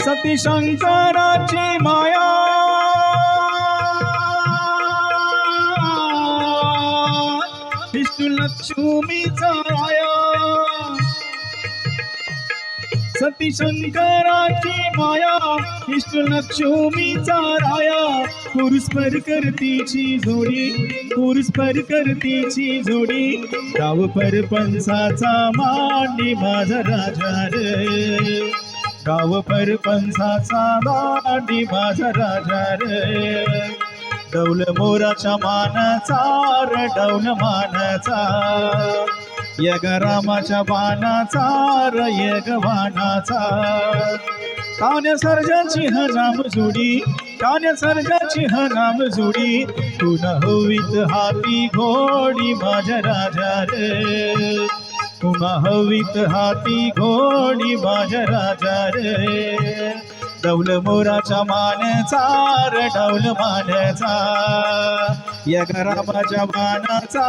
सती शंकराची माया विष्णू लक्ष्मीचा राया सती शंकराची माया विष्णू लक्ष्मीचा राया पुरुषपर करतीची जोडी पुरुषपर करतीची जोडी गाव परपंचाचा मांडी माझा राजा रे गाव परपंचाचा मांडी माझा राजा रे डौल मोराच्या मानाचा र डौल मानाचा यग रामाच्या बाणाचा र यग बाणाचा कान्या सर्जाची ह नाम जोडी कान्या सर्जाची ह नाम जोडी पुन्हा होईत हाती घोडी माझ्या राजा रे पुन्हा होईत हाती घोडी माझ्या राजा रे डौल मोराच्या मानाचा र डौल मानाचा यग रामाच्या बाणाचा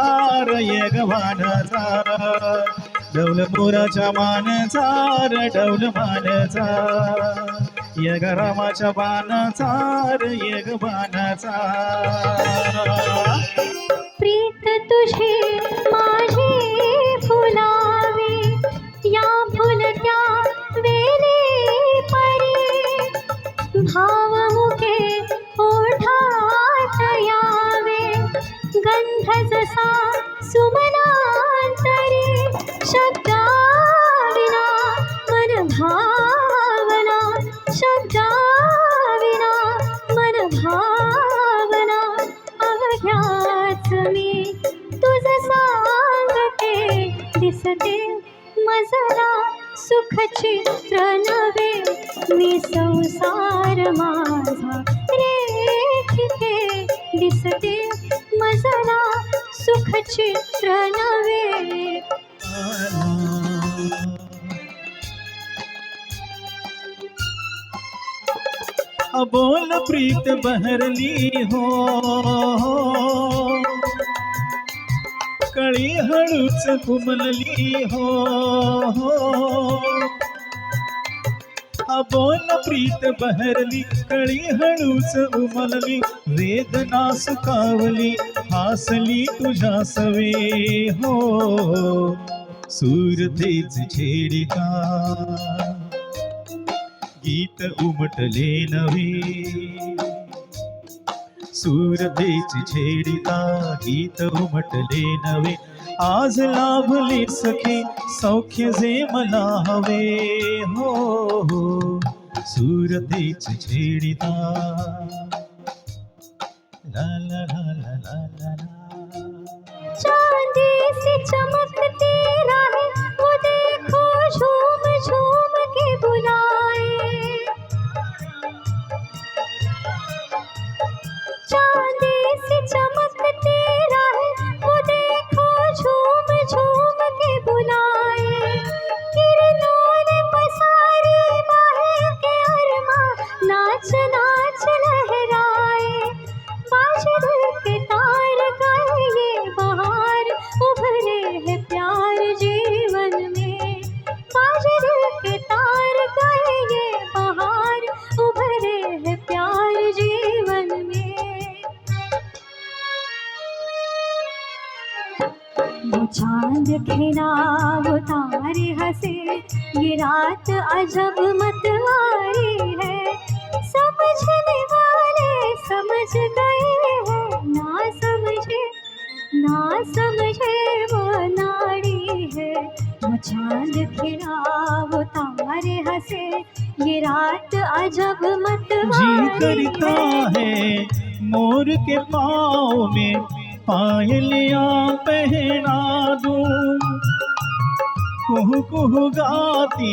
र यग बाणाचा डौल मोराच्या मानाचा र डौल मानाचा यग रामाच्या बाणाचा र यग बाणाचा प्रीत तुझे माझे फुलावे या फुलक्या वेली परी भाव मुखे ओठात यावे गंध जसा सुमनांतरी शब्दाविना मन भावना शब्दाविना मन भावना अवघ्याच मी तुझ सांगते दिसते मजला सुख चित्र नवे मी संसार माझा रेखिते दिसते मजला सुख चित्र नवे बोल प्रीत बहरली हो कळी हळूच उमलली हो बोल प्रीत बहरली कळी हळूच उमलली वेदना सुखावली हासली तुझ्या सवे हो सुरतेच छेडिता गीत उमटले नवे सुरतेच छेडिता गीत उमटले नवे आज लाभले सखे सौख्य जे मला हवे हो सुरतेच छेडिता ला ला ला ला ला ला ला चांदी सी चमकती रहे वो देखो झूम झूम के बुलाए चांदी सी चमकती रहे वो देखो झूम झूम के बुलाए किरणों ने पसारी बाहें के अरमा नाच नाच लहराए बाजरे के तार गाए ये बहार उभरे है प्यार जीवन में बाजरे के तार गाए ये बहार उभरे है प्यार जीवन में वो चांद खिला वो तारे हंसे ये रात अजब मतवारी है समझने वाले समझ गए हैं ना समझे वो नाड़ी है वो चांद खिला वो तारे हंसे ये रात अजब जी मतवारी करता है मोर के पाँव में पायलियाँ पहना दूं कुहू कुहू गाती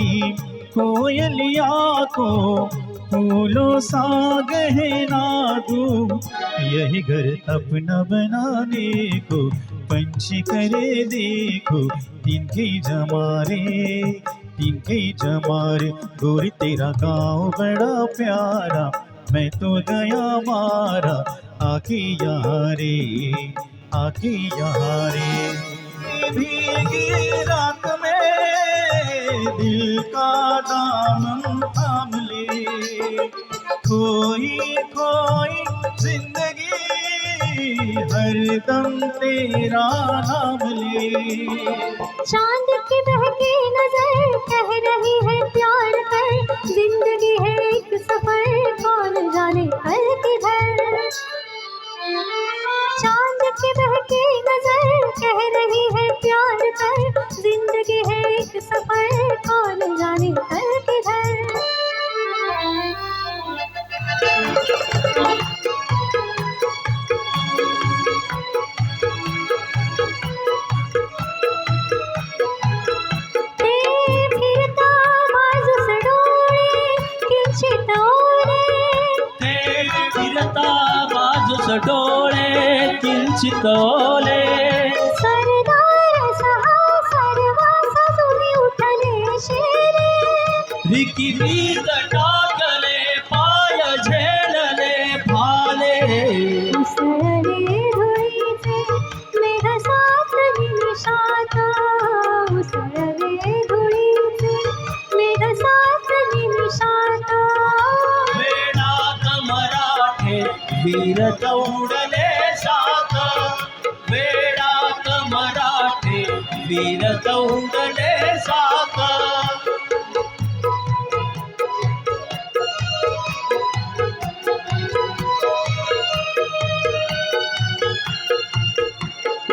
कोयलिया को फूलों सा गहना दूं यही घर अपना बनाने को पंछी करे देखो तिनके जमारे गोरी तेरा गाँव बड़ा प्यारा मैं तो गया मारा आके यहाँ रे भीगी रात में दिल का दामन थाम ले खोई जिंदगी हरदम तेरा नाम ले। चांद की बहकी नजर कह रही है प्यार कर, जिंदगी है एक सफर कौन जाने कल किधर। चांद की बहकी नजर कह रही है प्यार कर, जिंदगी है एक सफर कौन जाने कल किधर। डोळे किंचितोले सरदार सहा सर्वा सजुनी उठले शेरे, रिकिरी टाकले पाय झेलले भाले। उसळले धुळीचे मेघ सात निमिषात, उसळले धुळीचे मेघ सात निमिषात। वेडात मराठे वीर दौडले सात, वेडात मराठे वीर दौडले सात।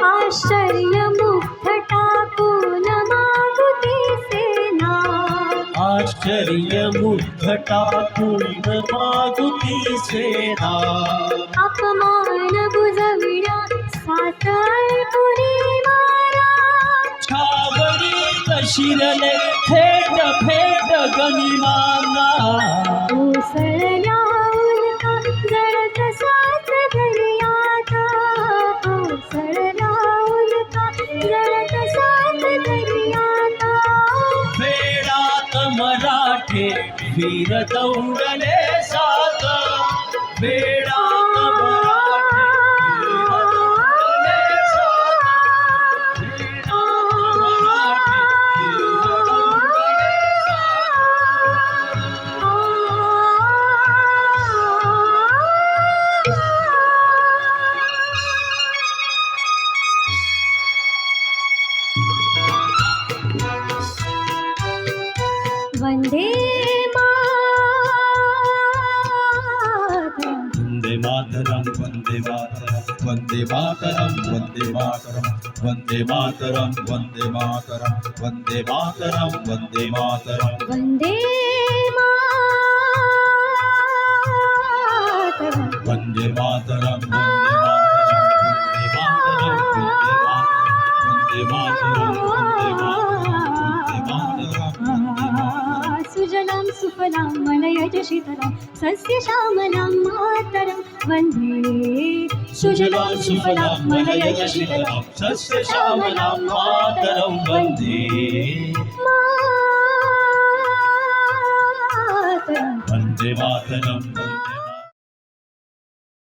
आश्चर्यमुग्ध टाकून मागुती सेना, आश्चर्यमुग्ध टाकून मागुती सेना। अपमान बुजविण्या सातळपुरी मारा, छावणीत शिरले थेट फेट गनिमांना। उसळल्या उल्का जळत सात दर्यात, उसळल्या उल्का जळत सात दर्यात। वेडात मराठे वीर दौडले सात, वेडात मराठे वीर दौडले सात, वेडात मराठे वीर दौडले वंदे मातरम वंदे मातरम वंदे मातरम वंदे मातरम वंदे मातरम वंदे मातरम वंदे मातरम वंदे मातरम वंदे मातरम वंदे मातरम वंदे मातरम वंदे मातरम सुजलां सुफलां मलयज शीतलां सस्यश्यामलां मातरं वन्दे। सुजलां सुफलां मलयज शीतलां सस्यश्यामलां मातरं वन्दे। मातरं वंदे मातरम